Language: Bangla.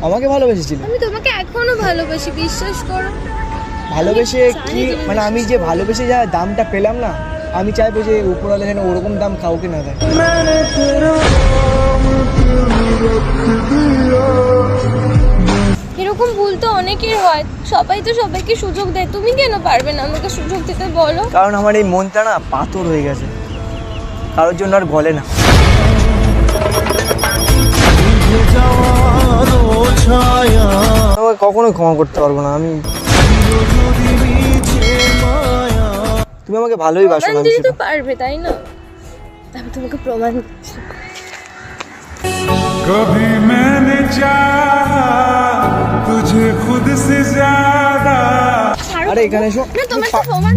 আমাকে ভালোবেসেছিলে? আমি তোমাকে এখনো ভালোবাসি, বিশ্বাস করো। ভালোবেসে কি মানে আমি যে ভালোবেসে যা দামটা পেলাম না, আমি চাইবো যে উপরওয়ালা যেন ওরকম দাম কাউকে না দেয়। এরকম ভুল তো অনেকের হয়, সবাই তো সবাইকে সুযোগ দেয়, তুমি কেন পারবে না আমাকে সুযোগ দিতে বলো? কারণ আমার এই মনটা না পাথর হয়ে গেছে, কারোর জন্য আর গলে না। আমাকে কখনো ক্ষমা করতে পারবো না আমি। তুমি আমাকে ভালোই বাসো প্রমাণ দিতে তো পারবে, তাই না? আমি তোমাকে প্রমাণ দিচ্ছি। कभी मैंने चाहा तुझे खुद से ज्यादा। আরে এখানে এসো। না, তোমার তো প্রমাণ